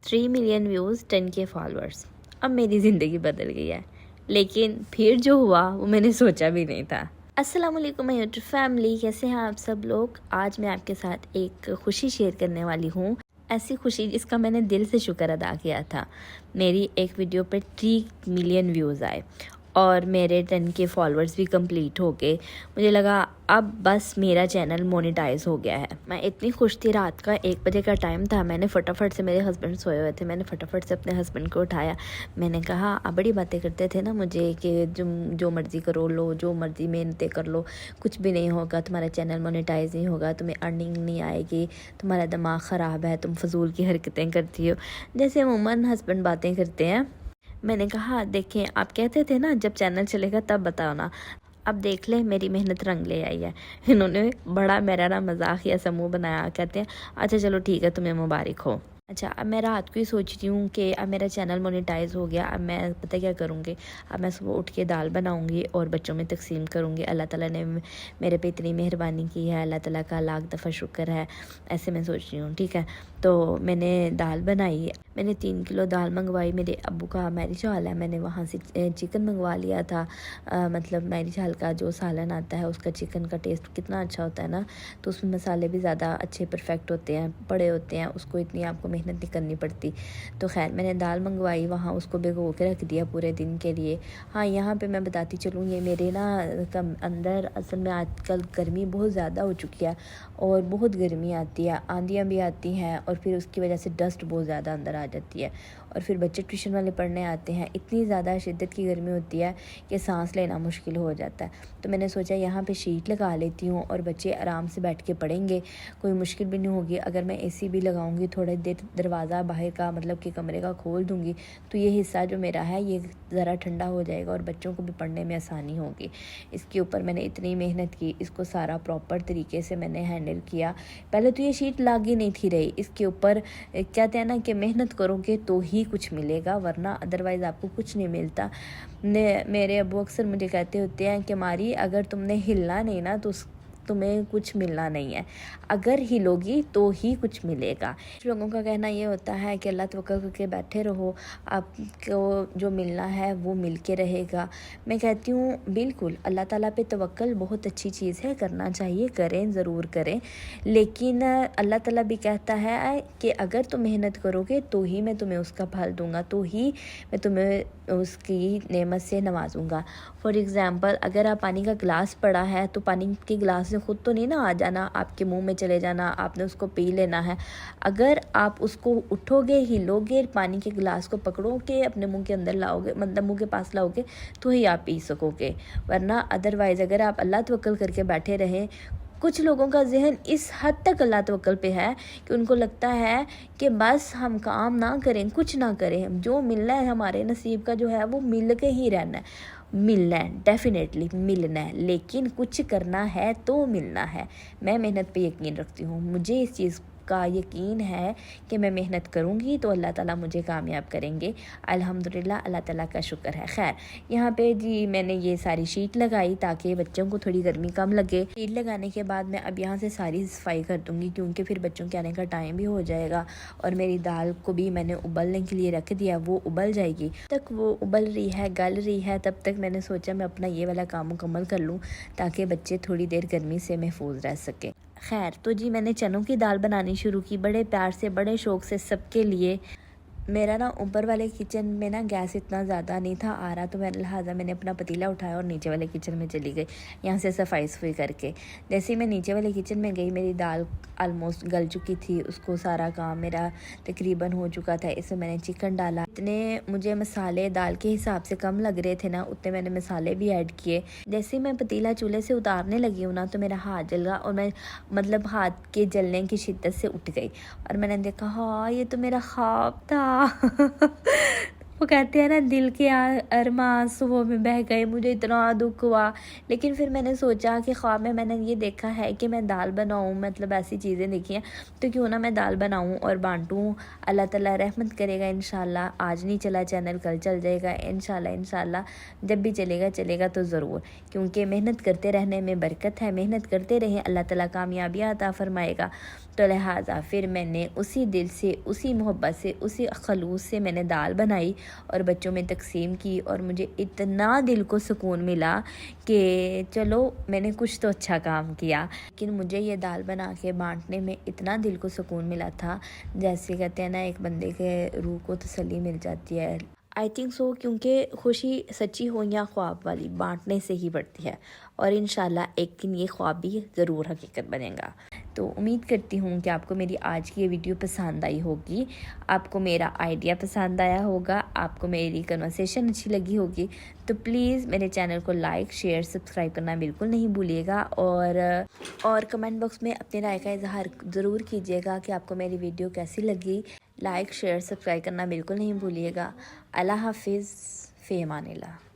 3 million views 10K followers. अब मेरी ज़िंदगी बदल गई है, लेकिन फिर जो हुआ वो मैंने सोचा भी नहीं था। अस्सलाम वालेकुम माय यूट्यूब फैमिली, कैसे हैं आप सब लोग। आज मैं आपके साथ एक खुशी शेयर करने वाली हूँ, ऐसी खुशी जिसका मैंने दिल से शुक्र अदा किया था। मेरी एक वीडियो पर 3 मिलियन व्यूज़ आए और मेरे 10K फॉलोअर्स भी कंप्लीट हो गए। मुझे लगा अब बस मेरा चैनल मोनेटाइज हो गया है। मैं इतनी खुश थी। रात का 1 बजे का टाइम था। मैंने फटाफट से, मेरे हस्बैंड सोए हुए थे, मैंने फटाफट से अपने हस्बैंड को उठाया। मैंने कहा आप बड़ी बातें करते थे ना मुझे कि जो मर्ज़ी करो लो, जो मर्ज़ी मेहनतें कर लो, कुछ भी नहीं होगा, तुम्हारा चैनल मोनेटाइज नहीं होगा, तुम्हें अर्निंग नहीं आएगी, तुम्हारा दिमाग ख़राब है, तुम फजूल की हरकतें करती हो, जैसे अमूमन हस्बैंड बातें करते हैं। मैंने कहा देखें, आप कहते थे ना जब चैनल चलेगा तब बताओ ना। अब देख ले मेरी मेहनत रंग ले आई है। इन्होंने बड़ा मेरा ना मजाक या सा मुँह बनाया। कहते हैं अच्छा चलो ठीक है, तुम्हें मुबारक हो। अच्छा, अब मैं रात को ही सोच रही हूँ कि अब मेरा चैनल मोनेटाइज हो गया। अब मैं पता क्या करूँगी, अब मैं सुबह उठ के दाल बनाऊँगी और बच्चों में तकसीम करूँगी। अल्लाह ताला ने मेरे पे इतनी मेहरबानी की है, अल्लाह ताला का लाख दफ़ा शुक्र है। ऐसे मैं सोच रही हूँ, ठीक है। तो मैंने दाल बनाई, मैंने 3 किलो दाल मंगवाई। मेरे अब्बू का मैरिज हॉल है, मैंने वहाँ से चिकन मंगवा लिया था। मतलब मैरिज हॉल का जो सालन आता है उसका चिकन का टेस्ट कितना अच्छा होता है ना, तो उसमें मसाले भी ज़्यादा अच्छे परफेक्ट होते हैं, बड़े होते हैं, उसको इतनी आपको मेहनत नहीं करनी पड़ती। तो खैर मैंने दाल मंगवाई, वहाँ उसको भिगो के रख दिया पूरे दिन के लिए। हाँ, यहाँ पे मैं बताती चलूँ, ये मेरे ना अंदर असल में आजकल गर्मी बहुत ज़्यादा हो चुकी है और बहुत गर्मी आती है, आंधियाँ भी आती हैं और फिर उसकी वजह से डस्ट बहुत ज़्यादा अंदर आ जाती है और फिर बच्चे ट्यूशन वाले पढ़ने आते हैं। इतनी ज़्यादा शिद्दत की गर्मी होती है कि सांस लेना मुश्किल हो जाता है। तो मैंने सोचा यहाँ पे शीट लगा लेती हूँ और बच्चे आराम से बैठ के पढ़ेंगे, कोई मुश्किल भी नहीं होगी। अगर मैं एसी भी लगाऊंगी, थोड़ी देर दरवाज़ा बाहर का मतलब कि कमरे का खोल दूँगी, तो ये हिस्सा जो मेरा है ये ज़रा ठंडा हो जाएगा और बच्चों को भी पढ़ने में आसानी होगी। इसके ऊपर मैंने इतनी मेहनत की, इसको सारा प्रॉपर तरीके से मैंने हैंडल किया। पहले तो ये शीट लागी नहीं थी रही। इसके ऊपर कहते हैं ना कि मेहनत करोगे तो ही कुछ मिलेगा, वरना अदरवाइज़ आपको कुछ नहीं मिलता। मेरे अब्बू अक्सर मुझे कहते होते हैं कि मारी अगर तुमने हिलना नहीं ना तो तुम्हें कुछ मिलना नहीं है, अगर हिलोगी तो ही कुछ मिलेगा। कुछ लोगों का कहना ये होता है कि अल्लाह तवक्कल करके बैठे रहो, आपको जो मिलना है वो मिल के रहेगा। मैं कहती हूँ बिल्कुल, अल्लाह ताला पे तवक्कल बहुत अच्छी चीज़ है, करना चाहिए, करें, ज़रूर करें। लेकिन अल्लाह ताला भी कहता है कि अगर तुम मेहनत करोगे तो ही मैं तुम्हें उसका फल दूँगा, तो ही मैं तुम्हें उसकी नेमत से नवाजूँगा। फॉर एग्ज़ाम्पल, अगर आप पानी का गिलास पड़ा है तो पानी के गिलास से खुद तो नहीं ना आ जाना, आपके मुंह में चले जाना, आपने उसको पी लेना है। अगर आप उसको उठोगे, हिलोगे, पानी के गिलास को पकड़ोगे, अपने मुंह के अंदर लाओगे, मतलब मुंह के पास लाओगे, तो ही आप पी सकोगे, वरना अदरवाइज़ अगर आप अल्लाह तवक्कल करके बैठे रहें। कुछ लोगों का जहन इस हद तक अल्लाह तवक्कल पे है कि उनको लगता है कि बस हम काम ना करें, कुछ ना करें, जो मिलना है हमारे नसीब का जो है वो मिल के ही रहना है। मिलना है, डेफिनेटली मिलना है, लेकिन कुछ करना है तो मिलना है। मैं मेहनत पे यकीन रखती हूँ, मुझे इस चीज़ का यकीन है कि मैं मेहनत करूँगी तो अल्लाह ताला मुझे कामयाब करेंगे। अल्हम्दुलिल्लाह, अल्लाह ताला का शुक्र है। खैर, यहाँ पे जी मैंने ये सारी शीट लगाई ताकि बच्चों को थोड़ी गर्मी कम लगे। शीट लगाने के बाद मैं अब यहाँ से सारी सफाई कर दूँगी, क्योंकि फिर बच्चों के आने का टाइम भी हो जाएगा और मेरी दाल को भी मैंने उबलने के लिए रख दिया, वो उबल जाएगी। तक वो उबल रही है, गल रही है, तब तक मैंने सोचा मैं अपना ये वाला काम मुकम्मल कर लूँ ताकि बच्चे थोड़ी देर गर्मी से महफूज रह सके। खैर, तो जी मैंने चनों की दाल बनानी शुरू की, बड़े प्यार से, बड़े शौक़ से सबके लिए। मेरा ना ऊपर वाले किचन में ना गैस इतना ज़्यादा नहीं था आ रहा, तो लिहाजा मैंने अपना पतीला उठाया और नीचे वाले किचन में चली गई, यहाँ से सफाई करके। जैसे ही मैं नीचे वाले किचन में गई, मेरी दाल आलमोस्ट गल चुकी थी, उसको सारा काम मेरा तकरीबन हो चुका था। इसमें मैंने चिकन डाला। इतने मुझे मसाले दाल के हिसाब से कम लग रहे थे ना, उतने मैंने मसाले भी ऐड किए। जैसे ही मैं पतीला चूल्हे से उतारने लगी हूँ ना, तो मेरा हाथ जल गया और मैं मतलब हाथ के जलने की शिद्दत से उठ गई और मैंने देखा हाँ ये तो मेरा ख्वाब था। वो कहते हैं ना, दिल के अरमा आंसुओं में बह गए, मुझे इतना दुख हुआ। लेकिन फिर मैंने सोचा कि ख्वाब में मैंने ये देखा है कि मैं दाल बनाऊं, मतलब ऐसी चीज़ें देखी हैं, तो क्यों ना मैं दाल बनाऊं और बांटूं। अल्लाह ताला रहमत करेगा इंशाल्लाह। आज नहीं चला चैनल, कल चल जाएगा इंशाल्लाह। जब भी चलेगा तो ज़रूर, क्योंकि मेहनत करते रहने में बरकत है। मेहनत करते रहें, अल्लाह ताला कामयाबियाँ अता फरमाएगा। तो लिहाजा फिर मैंने उसी दिल से, उसी मोहब्बत से, उसी खलूस से मैंने दाल बनाई और बच्चों में तकसीम की। और मुझे इतना दिल को सुकून मिला कि चलो मैंने कुछ तो अच्छा काम किया। लेकिन मुझे ये दाल बना के बांटने में इतना दिल को सुकून मिला था, जैसे कहते हैं ना, एक बंदे के रूह को तसल्ली मिल जाती है। आई थिंक सो, क्योंकि खुशी सच्ची हो या ख्वाब वाली बांटने से ही बढ़ती है, और इंशाल्लाह एक दिन ये ख्वाब भी ज़रूर हकीकत बनेगा। तो उम्मीद करती हूँ कि आपको मेरी आज की ये वीडियो पसंद आई होगी, आपको मेरा आइडिया पसंद आया होगा, आपको मेरी कन्वर्सेशन अच्छी लगी होगी। तो प्लीज़ मेरे चैनल को लाइक, शेयर, सब्सक्राइब करना बिल्कुल नहीं भूलिएगा। और कमेंट बॉक्स में अपनी राय का इजहार ज़रूर कीजिएगा कि आपको मेरी वीडियो कैसी लगी। लाइक, शेयर, सब्सक्राइब करना बिल्कुल नहीं भूलिएगा। अल्लाह हाफिज़, फ़ी अमानिल्लाह।